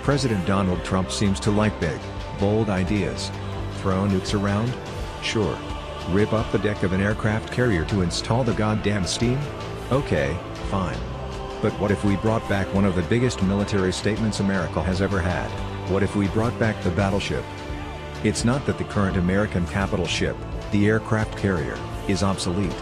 President Donald Trump seems to like big, bold ideas. Throw nukes around? Sure. Rip up the deck of an aircraft carrier to install the goddamn steam? Okay, fine. But what if we brought back one of the biggest military statements America has ever had? What if we brought back the battleship? It's not that the current American capital ship, the aircraft carrier, is obsolete.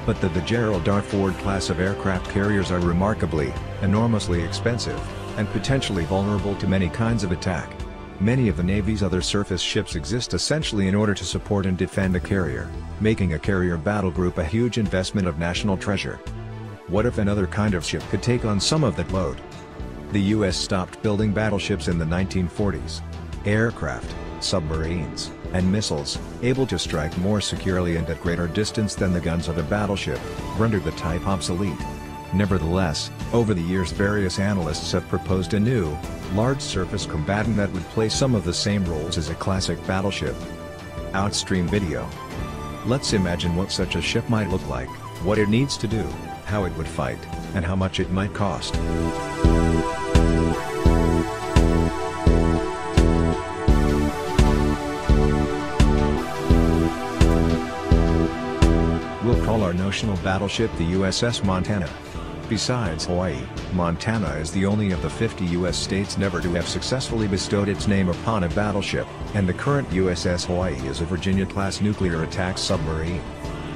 But that the Gerald R. Ford class of aircraft carriers are remarkably, enormously expensive, and potentially vulnerable to many kinds of attack. Many of the Navy's other surface ships exist essentially in order to support and defend a carrier, making a carrier battle group a huge investment of national treasure. What if another kind of ship could take on some of that load? The US stopped building battleships in the 1940s. Aircraft, submarines, and missiles, able to strike more securely and at greater distance than the guns of a battleship, rendered the type obsolete. Nevertheless, over the years various analysts have proposed a new, large surface combatant that would play some of the same roles as a classic battleship. Outstream video. Let's imagine what such a ship might look like, what it needs to do, how it would fight, and how much it might cost. We'll call our notional battleship the USS Montana. Besides Hawaii, Montana is the only of the 50 U.S. states never to have successfully bestowed its name upon a battleship, and the current USS Hawaii is a Virginia-class nuclear attack submarine.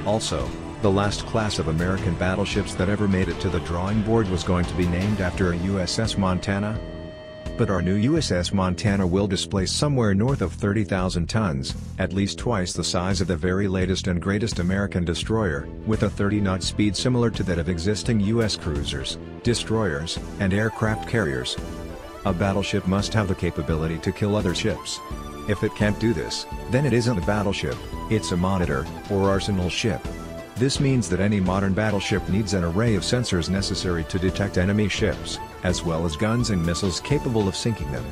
Also, the last class of American battleships that ever made it to the drawing board was going to be named after a USS Montana. But our new USS Montana will displace somewhere north of 30,000 tons, at least twice the size of the very latest and greatest American destroyer, with a 30-knot speed similar to that of existing U.S. cruisers, destroyers, and aircraft carriers. A battleship must have the capability to kill other ships. If it can't do this, then it isn't a battleship, it's a monitor, or arsenal ship. This means that any modern battleship needs an array of sensors necessary to detect enemy ships, as well as guns and missiles capable of sinking them.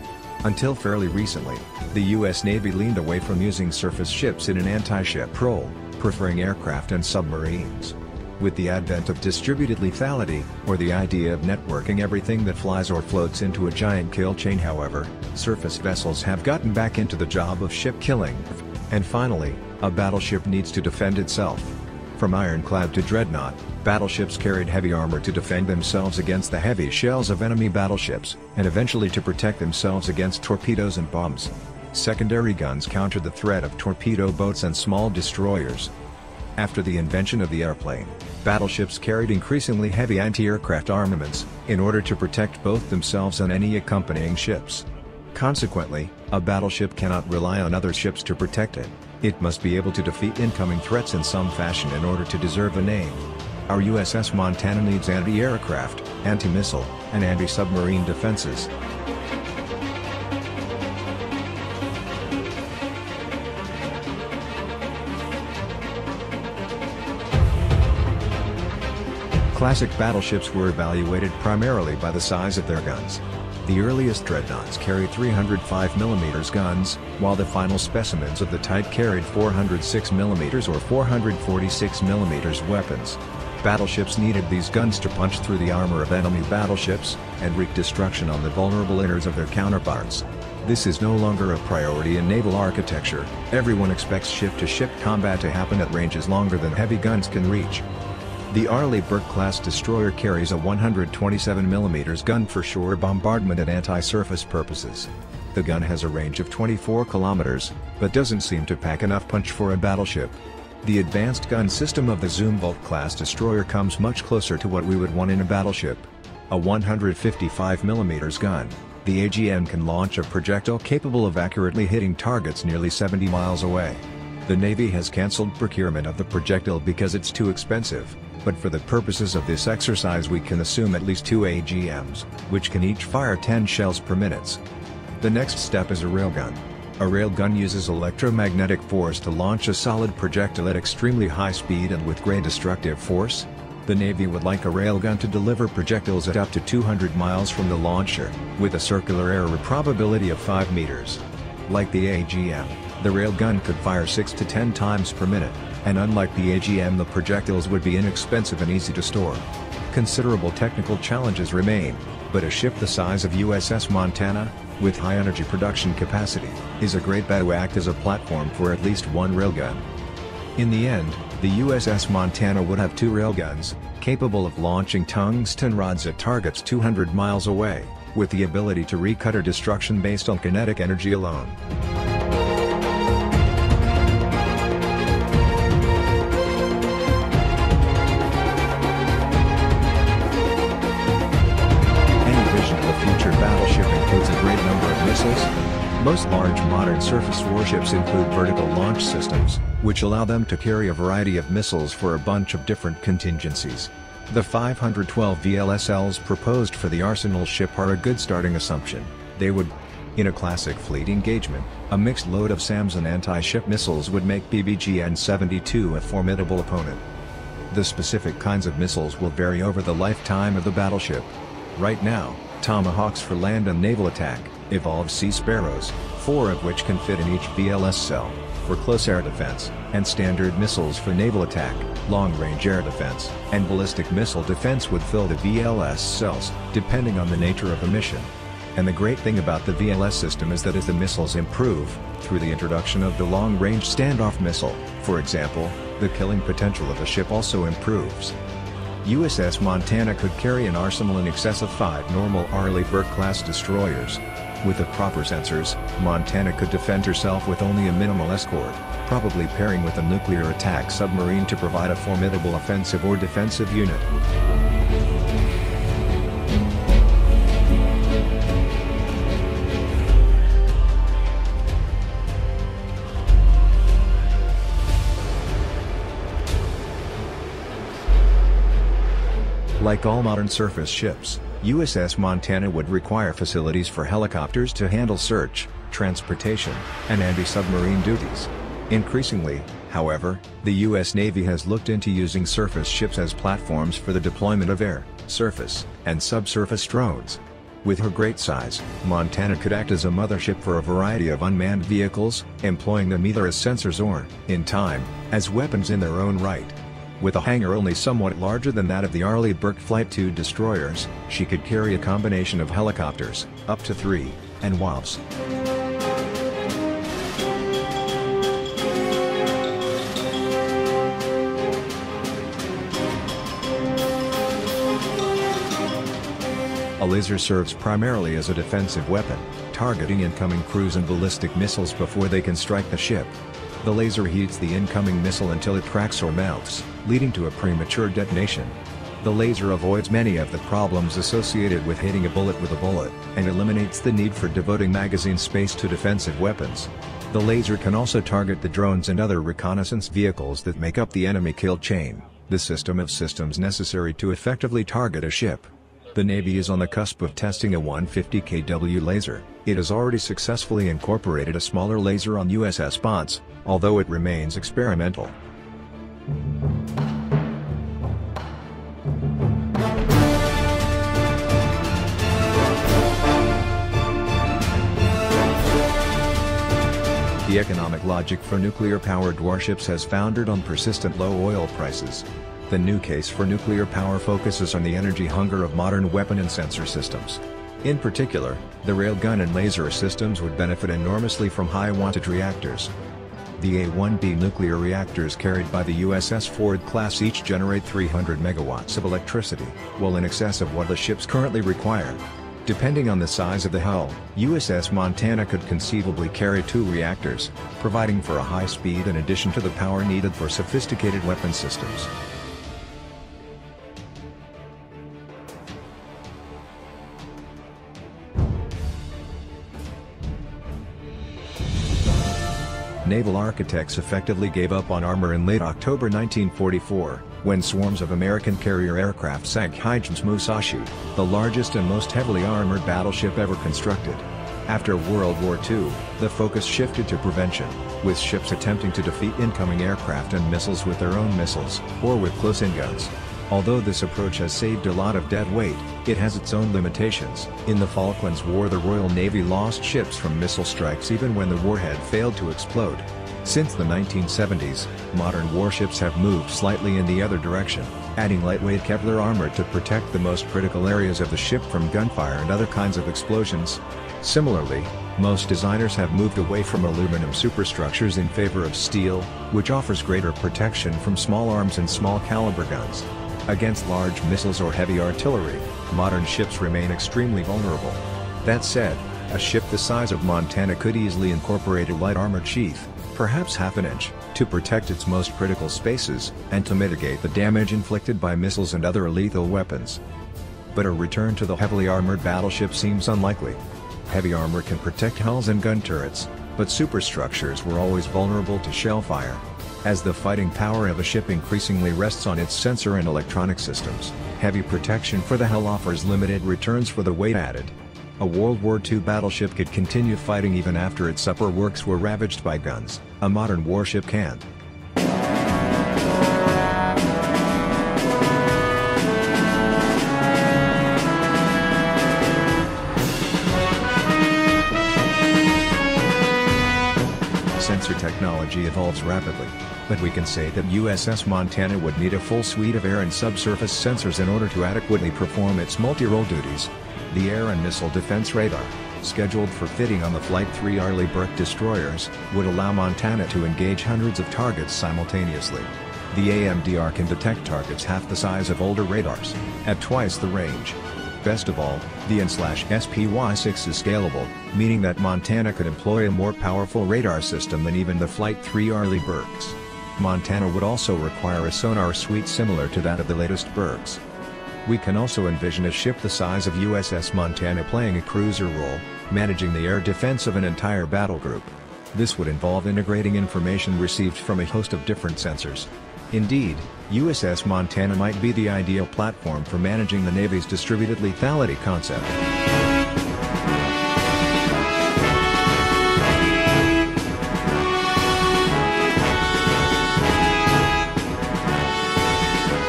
Until fairly recently, the U.S. Navy leaned away from using surface ships in an anti-ship role, preferring aircraft and submarines. With the advent of distributed lethality, or the idea of networking everything that flies or floats into a giant kill chain, however, surface vessels have gotten back into the job of ship killing. And finally, a battleship needs to defend itself. From ironclad to dreadnought, battleships carried heavy armor to defend themselves against the heavy shells of enemy battleships, and eventually to protect themselves against torpedoes and bombs. Secondary guns countered the threat of torpedo boats and small destroyers. After the invention of the airplane, battleships carried increasingly heavy anti-aircraft armaments, in order to protect both themselves and any accompanying ships. Consequently, a battleship cannot rely on other ships to protect it. It must be able to defeat incoming threats in some fashion in order to deserve the name. Our USS Montana needs anti-aircraft, anti-missile, and anti-submarine defenses. Classic battleships were evaluated primarily by the size of their guns. The earliest dreadnoughts carried 305mm guns, while the final specimens of the type carried 406mm or 446mm weapons. Battleships needed these guns to punch through the armor of enemy battleships, and wreak destruction on the vulnerable innards of their counterparts. This is no longer a priority in naval architecture. Everyone expects ship-to-ship combat to happen at ranges longer than heavy guns can reach. The Arleigh Burke-class destroyer carries a 127mm gun for shore bombardment and anti-surface purposes. The gun has a range of 24 kilometers, but doesn't seem to pack enough punch for a battleship. The advanced gun system of the Zumwalt-class destroyer comes much closer to what we would want in a battleship. A 155mm gun, the AGM can launch a projectile capable of accurately hitting targets nearly 70 miles away. The Navy has cancelled procurement of the projectile because it's too expensive. But for the purposes of this exercise we can assume at least 2 AGMs, which can each fire 10 shells per minute. The next step is a railgun. A railgun uses electromagnetic force to launch a solid projectile at extremely high speed and with great destructive force. The Navy would like a railgun to deliver projectiles at up to 200 miles from the launcher, with a circular error probability of 5 meters. Like the AGM, the railgun could fire 6 to 10 times per minute. And unlike the AGM, the projectiles would be inexpensive and easy to store. Considerable technical challenges remain, but a ship the size of USS Montana, with high energy production capacity, is a great bet to act as a platform for at least one railgun. In the end, the USS Montana would have 2 railguns, capable of launching tungsten rods at targets 200 miles away, with the ability to recutter destruction based on kinetic energy alone. Any vision of a future battleship includes a great number of missiles. Most large modern surface warships include vertical launch systems, which allow them to carry a variety of missiles for a bunch of different contingencies. The 512 VLSLs proposed for the Arsenal ship are a good starting assumption. They would, in a classic fleet engagement, a mixed load of SAMs and anti-ship missiles would make BBGN-72 a formidable opponent. The specific kinds of missiles will vary over the lifetime of the battleship. Right now, Tomahawks for land and naval attack, evolved Sea Sparrows, 4 of which can fit in each VLS cell, for close air defense, and standard missiles for naval attack, long-range air defense, and ballistic missile defense would fill the VLS cells, depending on the nature of the mission. And the great thing about the VLS system is that as the missiles improve, through the introduction of the long-range standoff missile, for example, the killing potential of the ship also improves. USS Montana could carry an arsenal in excess of 5 normal Arleigh Burke-class destroyers. With the proper sensors, Montana could defend herself with only a minimal escort, probably pairing with a nuclear attack submarine to provide a formidable offensive or defensive unit. Like all modern surface ships, USS Montana would require facilities for helicopters to handle search, transportation, and anti-submarine duties. Increasingly, however, the U.S. Navy has looked into using surface ships as platforms for the deployment of air, surface, and subsurface drones. With her great size, Montana could act as a mothership for a variety of unmanned vehicles, employing them either as sensors or, in time, as weapons in their own right. With a hangar only somewhat larger than that of the Arleigh Burke Flight II destroyers, she could carry a combination of helicopters, up to 3, and WAVs. A laser serves primarily as a defensive weapon, targeting incoming cruise and ballistic missiles before they can strike the ship. The laser heats the incoming missile until it cracks or melts, leading to a premature detonation. The laser avoids many of the problems associated with hitting a bullet with a bullet, and eliminates the need for devoting magazine space to defensive weapons. The laser can also target the drones and other reconnaissance vehicles that make up the enemy kill chain, the system of systems necessary to effectively target a ship. The Navy is on the cusp of testing a 150 kW laser. It has already successfully incorporated a smaller laser on USS Bonds, although it remains experimental. The economic logic for nuclear-powered warships has foundered on persistent low oil prices. The new case for nuclear power focuses on the energy hunger of modern weapon and sensor systems. In particular, the railgun and laser systems would benefit enormously from high-wattage reactors. The A-1B nuclear reactors carried by the USS Ford class each generate 300 megawatts of electricity, well in excess of what the ships currently require. Depending on the size of the hull, USS Montana could conceivably carry 2 reactors, providing for a high speed in addition to the power needed for sophisticated weapon systems. Naval architects effectively gave up on armor in late October 1944, when swarms of American carrier aircraft sank Huygens Musashi, the largest and most heavily armored battleship ever constructed. After World War II, the focus shifted to prevention, with ships attempting to defeat incoming aircraft and missiles with their own missiles, or with close-in guns. Although this approach has saved a lot of dead weight, it has its own limitations. In the Falklands War, the Royal Navy lost ships from missile strikes even when the warhead failed to explode. Since the 1970s, modern warships have moved slightly in the other direction. adding lightweight Kevlar armor to protect the most critical areas of the ship from gunfire and other kinds of explosions. Similarly, most designers have moved away from aluminum superstructures in favor of steel, which offers greater protection from small arms and small caliber guns. Against large missiles or heavy artillery, modern ships remain extremely vulnerable. That said, a ship the size of Montana could easily incorporate a light armored sheath, perhaps half an inch, to protect its most critical spaces, and to mitigate the damage inflicted by missiles and other lethal weapons. But a return to the heavily armored battleship seems unlikely. Heavy armor can protect hulls and gun turrets, but superstructures were always vulnerable to shell fire. As the fighting power of a ship increasingly rests on its sensor and electronic systems, heavy protection for the hull offers limited returns for the weight added. A World War II battleship could continue fighting even after its upper works were ravaged by guns. A modern warship can't. Sensor technology evolves rapidly, but we can say that USS Montana would need a full suite of air and subsurface sensors in order to adequately perform its multi-role duties. The Air and Missile Defense Radar, scheduled for fitting on the Flight 3 Arleigh Burke destroyers, would allow Montana to engage hundreds of targets simultaneously. The AMDR can detect targets half the size of older radars, at twice the range. Best of all, the N/SPY-6 is scalable, meaning that Montana could employ a more powerful radar system than even the Flight 3 Arleigh Burkes. Montana would also require a sonar suite similar to that of the latest Burkes. We can also envision a ship the size of USS Montana playing a cruiser role, managing the air defense of an entire battle group. This would involve integrating information received from a host of different sensors. Indeed, USS Montana might be the ideal platform for managing the Navy's distributed lethality concept.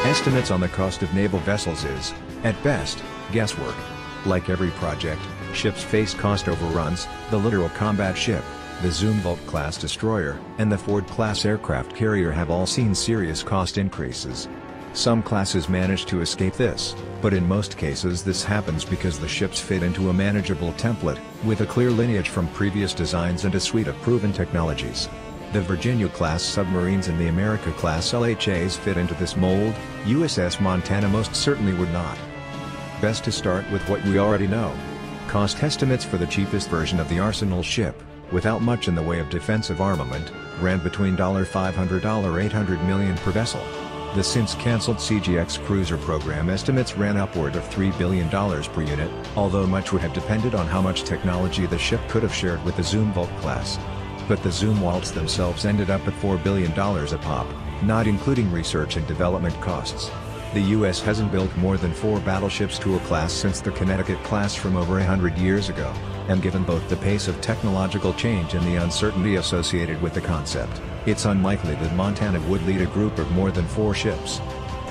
Estimates on the cost of naval vessels is, at best, guesswork. Like every project, ships face cost overruns. The littoral combat ship, the Zumwalt-class destroyer, and the Ford-class aircraft carrier have all seen serious cost increases. Some classes manage to escape this, but in most cases this happens because the ships fit into a manageable template, with a clear lineage from previous designs and a suite of proven technologies. The Virginia-class submarines and the America-class LHAs fit into this mold. USS Montana most certainly would not. Best to start with what we already know. Cost estimates for the cheapest version of the Arsenal ship, without much in the way of defensive armament, ran between $500 to $800 million per vessel. The since-cancelled CGX cruiser program estimates ran upward of $3 billion per unit, although much would have depended on how much technology the ship could have shared with the Zumwalt class. But the Zumwalts themselves ended up at $4 billion a pop, not including research and development costs. The US hasn't built more than 4 battleships to a class since the Connecticut class from over 100 years ago, and given both the pace of technological change and the uncertainty associated with the concept, it's unlikely that Montana would lead a group of more than 4 ships.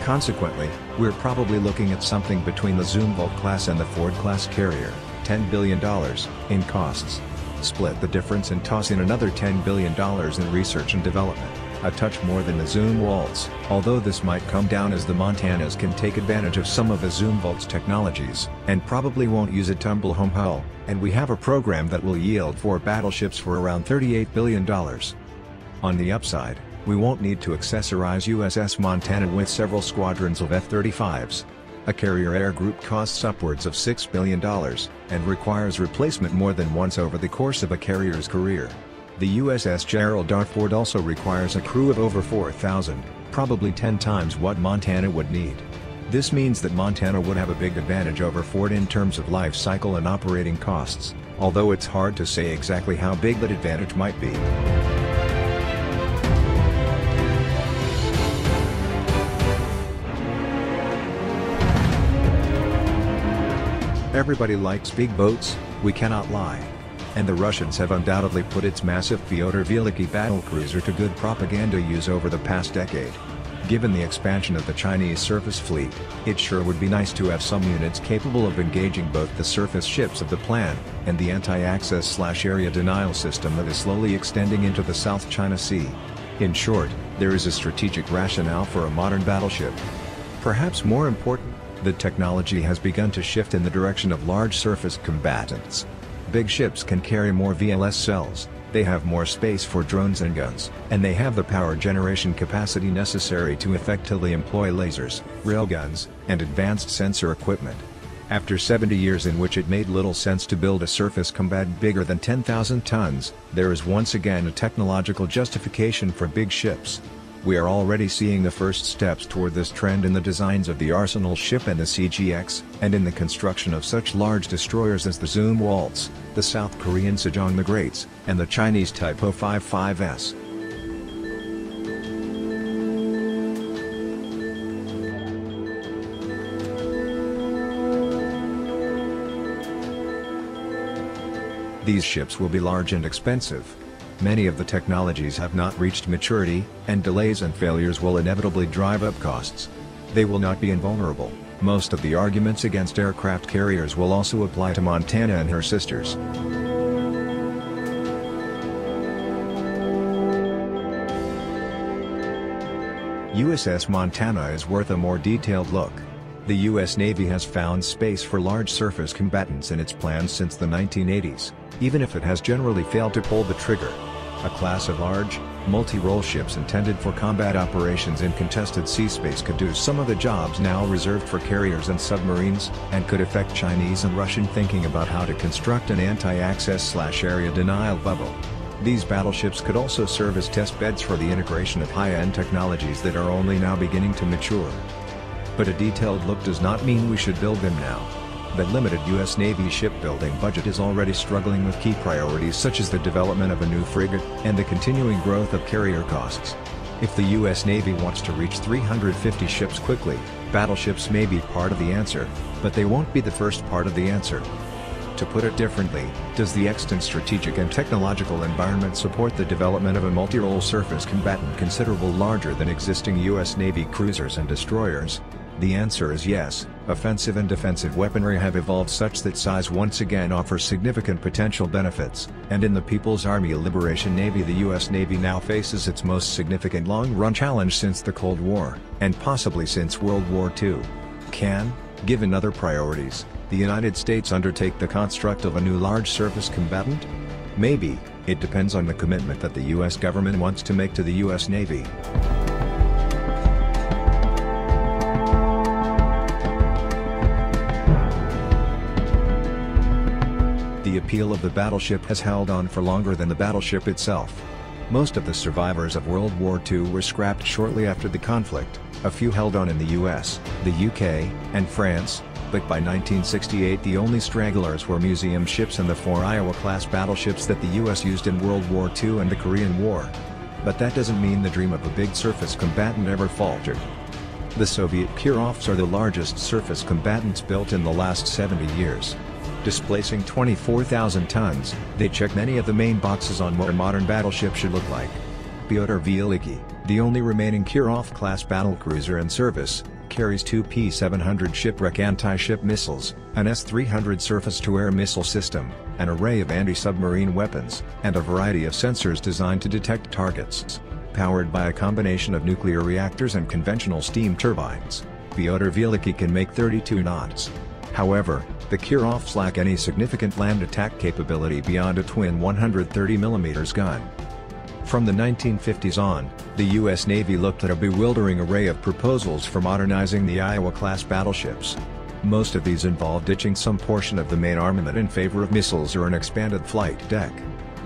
Consequently, we're probably looking at something between the Zumwalt class and the Ford-class carrier, $10 billion, in costs. Split the difference and toss in another $10 billion in research and development, a touch more than the Zumwalts, although this might come down as the Montanas can take advantage of some of the Zumwalt's technologies, and probably won't use a tumble-home hull, and we have a program that will yield 4 battleships for around $38 billion. On the upside, we won't need to accessorize USS Montana with several squadrons of F-35s. A carrier air group costs upwards of $6 billion, and requires replacement more than once over the course of a carrier's career. The USS Gerald R. Ford also requires a crew of over 4,000, probably 10 times what Montana would need. This means that Montana would have a big advantage over Ford in terms of life cycle and operating costs, although it's hard to say exactly how big that advantage might be. Everybody likes big boats, we cannot lie. And the Russians have undoubtedly put its massive Pyotr Veliky battlecruiser to good propaganda use over the past decade. Given the expansion of the Chinese surface fleet, it sure would be nice to have some units capable of engaging both the surface ships of the plan, and the anti-access/area denial system that is slowly extending into the South China Sea. In short, there is a strategic rationale for a modern battleship. Perhaps more important, the technology has begun to shift in the direction of large surface combatants. Big ships can carry more VLS cells, they have more space for drones and guns, and they have the power generation capacity necessary to effectively employ lasers, railguns, and advanced sensor equipment. After 70 years in which it made little sense to build a surface combatant bigger than 10,000 tons, there is once again a technological justification for big ships. We are already seeing the first steps toward this trend in the designs of the Arsenal ship and the CGX, and in the construction of such large destroyers as the Zoom Waltz, the South Korean Sejong the Greats, and the Chinese Type 055S. These ships will be large and expensive. Many of the technologies have not reached maturity, and delays and failures will inevitably drive up costs. They will not be invulnerable. Most of the arguments against aircraft carriers will also apply to Montana and her sisters. USS Montana is worth a more detailed look. The U.S. Navy has found space for large surface combatants in its plans since the 1980s, even if it has generally failed to pull the trigger. A class of large, multi-role ships intended for combat operations in contested sea space could do some of the jobs now reserved for carriers and submarines, and could affect Chinese and Russian thinking about how to construct an anti-access/area denial bubble. These battleships could also serve as test beds for the integration of high-end technologies that are only now beginning to mature. But a detailed look does not mean we should build them now. The limited U.S. Navy shipbuilding budget is already struggling with key priorities such as the development of a new frigate, and the continuing growth of carrier costs. If the U.S. Navy wants to reach 350 ships quickly, battleships may be part of the answer, but they won't be the first part of the answer. To put it differently, does the extant strategic and technological environment support the development of a multi-role surface combatant considerably larger than existing U.S. Navy cruisers and destroyers? The answer is yes. Offensive and defensive weaponry have evolved such that size once again offers significant potential benefits, and in the People's Army Liberation Navy the U.S. Navy now faces its most significant long-run challenge since the Cold War, and possibly since World War II. Can, given other priorities, the United States undertake the construct of a new large surface combatant? Maybe. It depends on the commitment that the U.S. government wants to make to the U.S. Navy. The appeal of the battleship has held on for longer than the battleship itself. Most of the survivors of World War II were scrapped shortly after the conflict, a few held on in the US, the UK, and France, but by 1968 the only stragglers were museum ships and the 4 Iowa-class battleships that the US used in World War II and the Korean War. But that doesn't mean the dream of a big surface combatant ever faltered. The Soviet Kirovs are the largest surface combatants built in the last 70 years. Displacing 24,000 tons, they check many of the main boxes on what a modern battleship should look like. Pyotr Veliky, the only remaining Kirov-class battlecruiser in service, carries 2 P-700 shipwreck anti-ship missiles, an S-300 surface-to-air missile system, an array of anti-submarine weapons, and a variety of sensors designed to detect targets. Powered by a combination of nuclear reactors and conventional steam turbines, Pyotr Veliky can make 32 knots. However, the Kirovs lack any significant land attack capability beyond a twin 130mm gun. From the 1950s on, the U.S. Navy looked at a bewildering array of proposals for modernizing the Iowa-class battleships. Most of these involved ditching some portion of the main armament in favor of missiles or an expanded flight deck.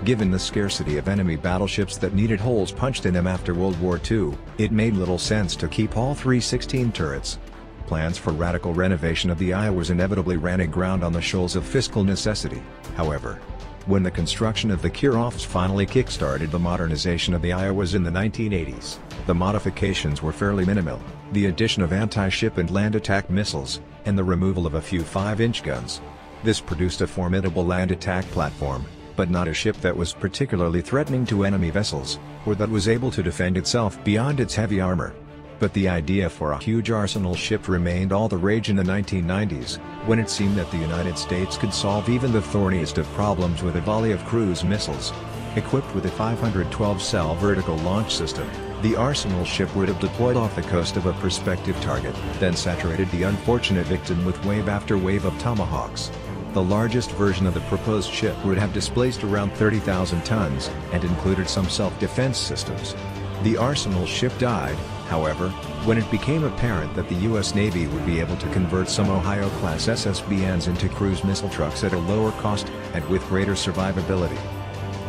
Given the scarcity of enemy battleships that needed holes punched in them after World War II, it made little sense to keep all 316 turrets. Plans for radical renovation of the Iowas inevitably ran aground on the shoals of fiscal necessity, however. When the construction of the Kirovs finally kick-started the modernization of the Iowas in the 1980s, the modifications were fairly minimal, the addition of anti-ship and land attack missiles, and the removal of a few 5-inch guns. This produced a formidable land attack platform, but not a ship that was particularly threatening to enemy vessels, or that was able to defend itself beyond its heavy armor. But the idea for a huge arsenal ship remained all the rage in the 1990s, when it seemed that the United States could solve even the thorniest of problems with a volley of cruise missiles. Equipped with a 512-cell vertical launch system, The Arsenal ship would have deployed off the coast of a prospective target, then saturated the unfortunate victim with wave after wave of tomahawks. The largest version of the proposed ship would have displaced around 30,000 tons, and included some self-defense systems. The Arsenal ship died, however, when it became apparent that the U.S. Navy would be able to convert some Ohio-class SSBNs into cruise missile trucks at a lower cost, and with greater survivability.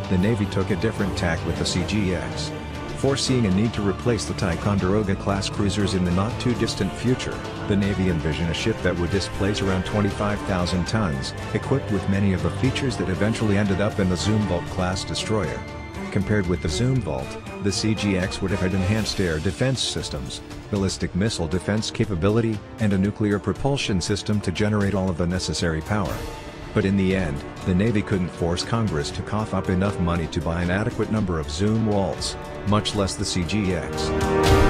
The Navy took a different tack with the CGX. Foreseeing a need to replace the Ticonderoga-class cruisers in the not-too-distant future, the Navy envisioned a ship that would displace around 25,000 tons, equipped with many of the features that eventually ended up in the Zumwalt-class destroyer. Compared with the Zumwalt, the CGX would have had enhanced air defense systems, ballistic missile defense capability, and a nuclear propulsion system to generate all of the necessary power. But in the end, the Navy couldn't force Congress to cough up enough money to buy an adequate number of Zumwalts, much less the CGX.